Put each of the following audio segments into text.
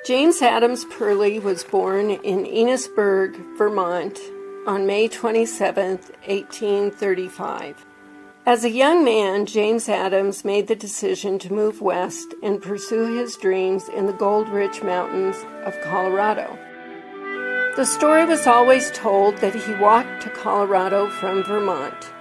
James Adams Perley was born in Enosburg, Vermont, on May 27, 1835. As a young man, James Adams made the decision to move west and pursue his dreams in the gold-rich mountains of Colorado. The story was always told that he walked to Colorado from Vermont.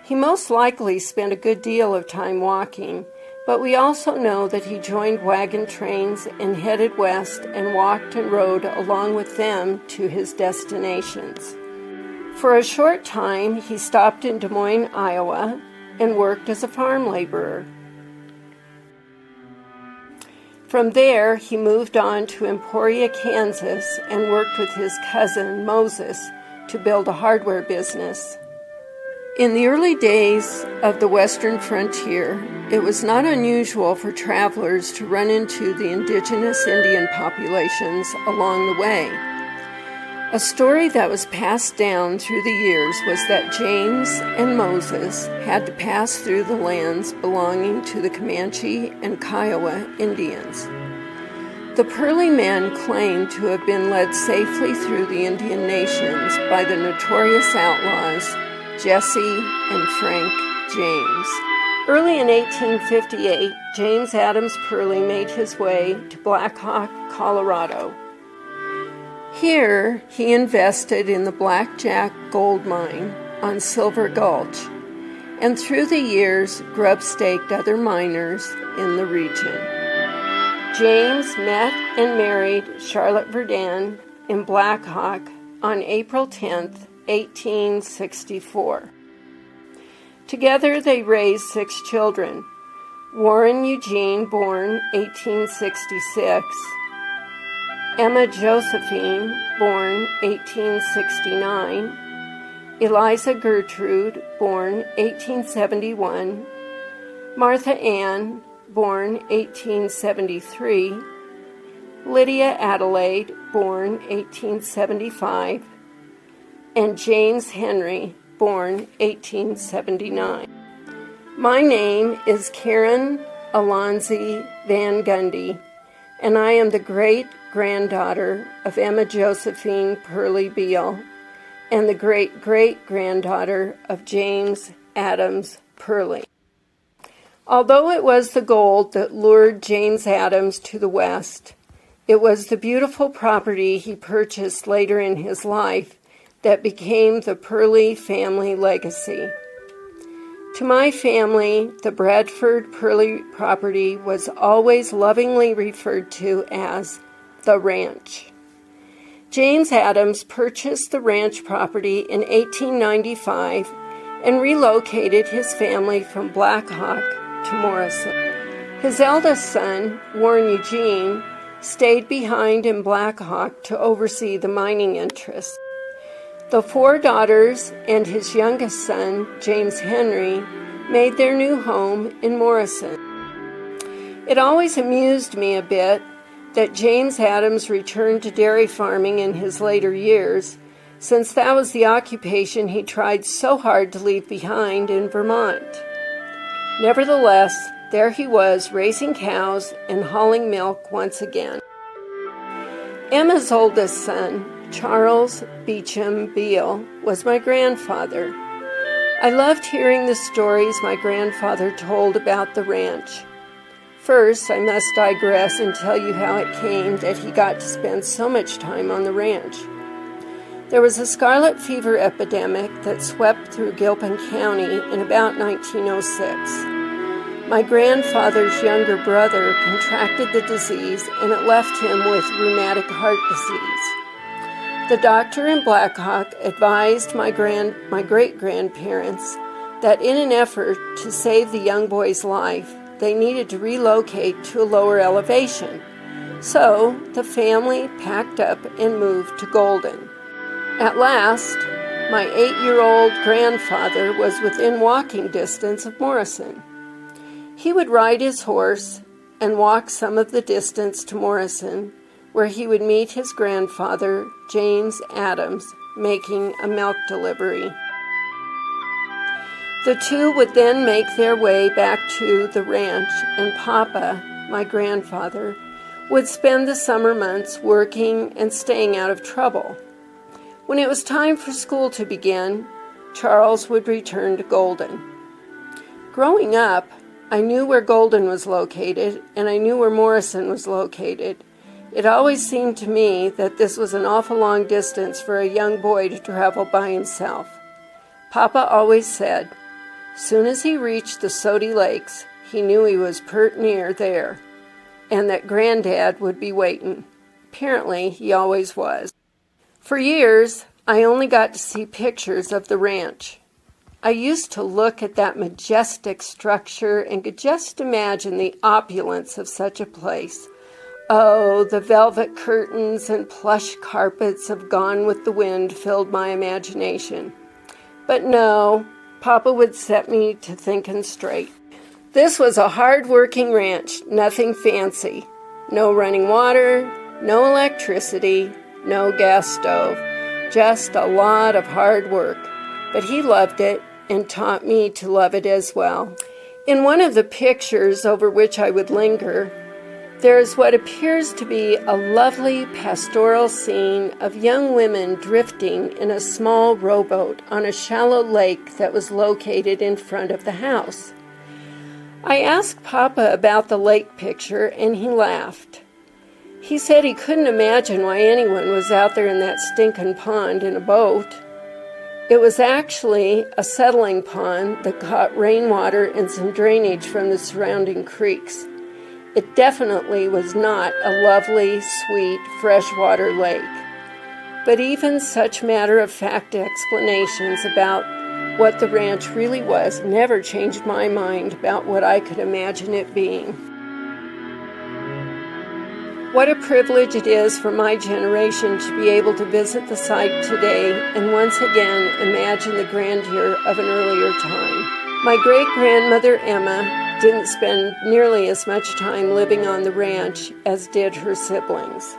He most likely spent a good deal of time walking, but we also know that he joined wagon trains and headed west and walked and rode along with them to his destinations. For a short time, he stopped in Des Moines, Iowa, and worked as a farm laborer. From there, he moved on to Emporia, Kansas, and worked with his cousin, Moses, to build a hardware business. In the early days of the western frontier, it was not unusual for travelers to run into the indigenous Indian populations along the way. A story that was passed down through the years was that James and Moses had to pass through the lands belonging to the Comanche and Kiowa Indians. The Perley men claimed to have been led safely through the Indian nations by the notorious outlaws Jesse and Frank James. Early in 1858, James Adams Perley made his way to Black Hawk, Colorado. Here, he invested in the Blackjack gold mine on Silver Gulch, and through the years, grub-staked other miners in the region. James met and married Charlotte Verdun in Black Hawk on April 10th, 1864. Together they raised 6 children: Warren Eugene, born 1866, Emma Josephine, born 1869, Eliza Gertrude, born 1871, Martha Ann, born 1873, Lydia Adelaide, born 1875, and James Henry, born 1879. My name is Karen Alonzi van Grundy, and I am the great-granddaughter of Emma Josephine Perley Beall and the great-great-granddaughter of James Adams Perley. Although it was the gold that lured James Adams to the west, it was the beautiful property he purchased later in his life that became the Perley family legacy. To my family, the Bradford Perley property was always lovingly referred to as the ranch. James Adams purchased the ranch property in 1895 and relocated his family from Black Hawk to Morrison. His eldest son, Warren Eugene, stayed behind in Black Hawk to oversee the mining interests. The 4 daughters and his youngest son, James Henry, made their new home in Morrison. It always amused me a bit that James Adams returned to dairy farming in his later years, since that was the occupation he tried so hard to leave behind in Vermont. Nevertheless, there he was raising cows and hauling milk once again. Emma's oldest son, Charles Beauchamp Beall, was my grandfather. I loved hearing the stories my grandfather told about the ranch. First, I must digress and tell you how it came that he got to spend so much time on the ranch. There was a scarlet fever epidemic that swept through Gilpin County in about 1906. My grandfather's younger brother contracted the disease, and it left him with rheumatic heart disease. The doctor in Black Hawk advised my great-grandparents that in an effort to save the young boy's life, they needed to relocate to a lower elevation. So the family packed up and moved to Golden. At last, my 8-year-old grandfather was within walking distance of Morrison. He would ride his horse and walk some of the distance to Morrison, where he would meet his grandfather, James Adams, making a milk delivery. The two would then make their way back to the ranch, and Papa, my grandfather, would spend the summer months working and staying out of trouble. When it was time for school to begin, Charles would return to Golden. Growing up, I knew where Golden was located, and I knew where Morrison was located. It always seemed to me that this was an awful long distance for a young boy to travel by himself. Papa always said, soon as he reached the Sody Lakes, he knew he was pert near there, and that Granddad would be waiting. Apparently, he always was. For years, I only got to see pictures of the ranch. I used to look at that majestic structure and could just imagine the opulence of such a place. Oh, the velvet curtains and plush carpets of Gone with the Wind filled my imagination. But no, Papa would set me to thinking straight. This was a hard-working ranch, nothing fancy. No running water, no electricity, no gas stove. Just a lot of hard work. But he loved it and taught me to love it as well. In one of the pictures over which I would linger, there is what appears to be a lovely pastoral scene of young women drifting in a small rowboat on a shallow lake that was located in front of the house. I asked Papa about the lake picture, and he laughed. He said he couldn't imagine why anyone was out there in that stinking pond in a boat. It was actually a settling pond that caught rainwater and some drainage from the surrounding creeks. It definitely was not a lovely, sweet, freshwater lake. But even such matter-of-fact explanations about what the ranch really was never changed my mind about what I could imagine it being. What a privilege it is for my generation to be able to visit the site today and once again imagine the grandeur of an earlier time. My great-grandmother Emma didn't spend nearly as much time living on the ranch as did her siblings.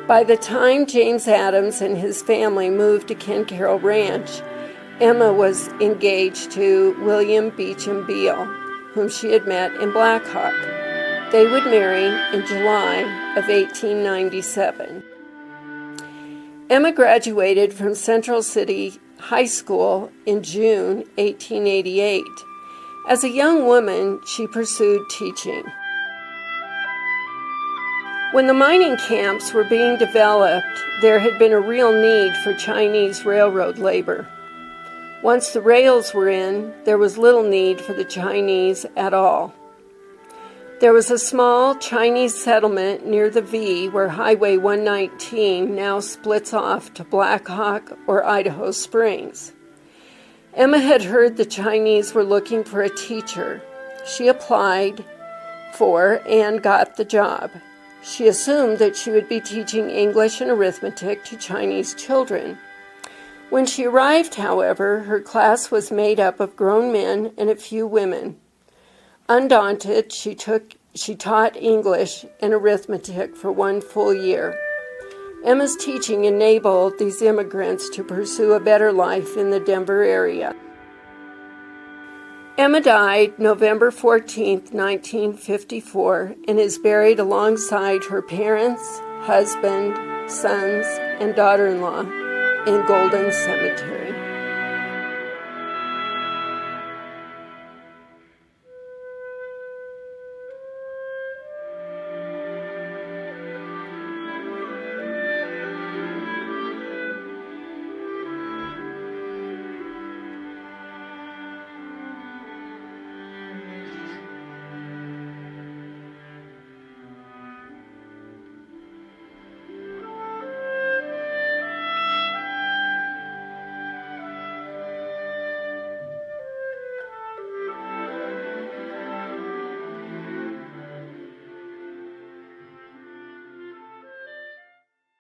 By the time James Adams and his family moved to Ken Caryl Ranch, Emma was engaged to William Beauchamp Beall, whom she had met in Black Hawk. They would marry in July of 1897. Emma graduated from Central City High School in June 1888. As a young woman, she pursued teaching. When the mining camps were being developed, there had been a real need for Chinese railroad labor. Once the rails were in, there was little need for the Chinese at all. There was a small Chinese settlement near the V where Highway 119 now splits off to Black Hawk or Idaho Springs. Emma had heard the Chinese were looking for a teacher. She applied for and got the job. She assumed that she would be teaching English and arithmetic to Chinese children. When she arrived, however, her class was made up of grown men and a few women. Undaunted, she taught English and arithmetic for 1 full year. Emma's teaching enabled these immigrants to pursue a better life in the Denver area. Emma died November 14, 1954, and is buried alongside her parents, husband, sons, and daughter-in-law in Golden Cemetery.